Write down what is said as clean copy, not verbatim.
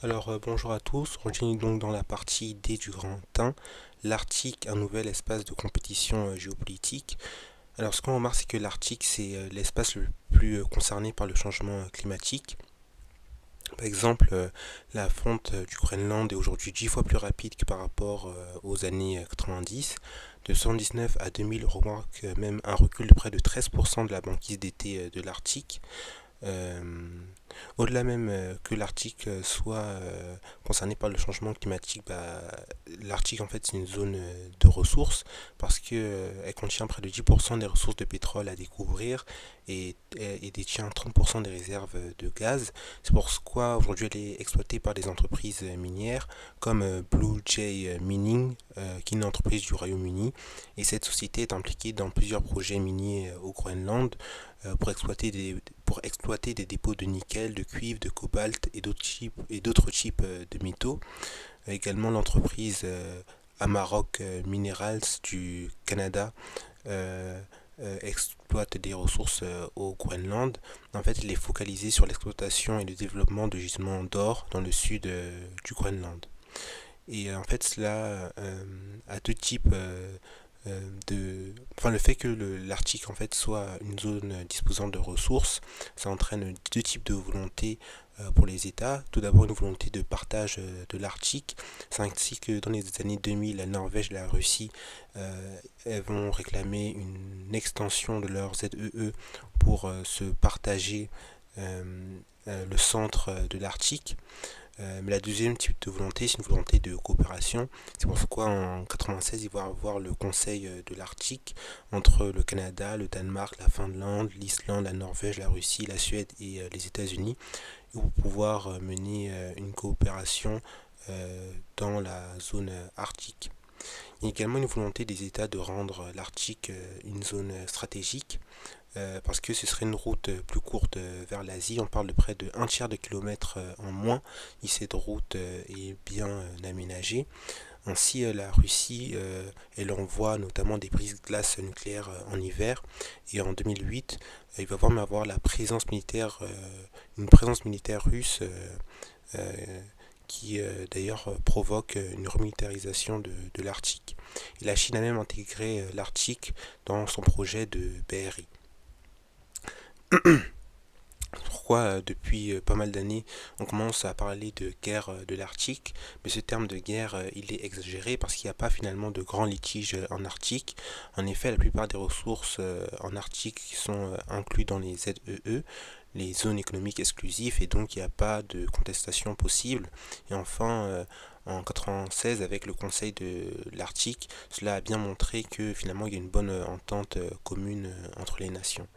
Bonjour à tous, on continue donc dans la partie D du Grand 1, l'Arctique, un nouvel espace de compétition géopolitique. Alors ce qu'on remarque c'est que l'Arctique c'est l'espace le plus concerné par le changement climatique. Par exemple, la fonte du Groenland est aujourd'hui 10 fois plus rapide que par rapport aux années 90. De 119 à 2000, on remarque même un recul de près de 13% de la banquise d'été de l'Arctique. Euh, Au-delà même que l'Arctique soit concerné par le changement climatique, l'Arctique en fait c'est une zone de ressources parce que elle contient près de 10% des ressources de pétrole à découvrir et détient 30% des réserves de gaz. C'est pourquoi aujourd'hui elle est exploitée par des entreprises minières comme Blue Jay Mining, qui est une entreprise du Royaume-Uni, et cette société est impliquée dans plusieurs projets miniers au Groenland pour exploiter des dépôts de nickel, de cuivre, de cobalt et d'autres types de métaux. Également l'entreprise Amarok Minerals du Canada euh, exploite des ressources au Groenland. En fait, il est focalisé sur l'exploitation et le développement de gisements d'or dans le sud du Groenland. Et en fait, cela a deux types le fait que l'Arctique en fait soit une zone disposant de ressources, ça entraîne deux types de volontés pour les États. Tout d'abord une volonté de partage de l'Arctique. C'est ainsi que dans les années 2000, la Norvège et la Russie elles vont réclamer une extension de leur ZEE pour se partager le centre de l'Arctique. Mais la deuxième type de volonté, c'est une volonté de coopération. C'est pourquoi en 96, il va y avoir le Conseil de l'Arctique entre le Canada, le Danemark, la Finlande, l'Islande, la Norvège, la Russie, la Suède et les États-Unis, pour pouvoir mener une coopération dans la zone arctique. Il y a également une volonté des États de rendre l'Arctique une zone stratégique, parce que ce serait une route plus courte vers l'Asie. On parle de près de un tiers de kilomètre en moins et cette route est bien aménagée. Ainsi, la Russie, elle envoie notamment des brises-glaces nucléaires en hiver, et en 2008, il va même avoir une présence militaire russe qui d'ailleurs provoque une remilitarisation de l'Arctique. Et la Chine a même intégré l'Arctique dans son projet de BRI. Pourquoi depuis pas mal d'années on commence à parler de guerre de l'Arctique, mais ce terme de guerre il est exagéré parce qu'il n'y a pas finalement de grands litiges en Arctique. En effet, la plupart des ressources en Arctique sont inclus dans les ZEE, les zones économiques exclusives, et donc il n'y a pas de contestation possible. Et enfin, en 96, avec le Conseil de l'Arctique, cela a bien montré que finalement il y a une bonne entente commune entre les nations.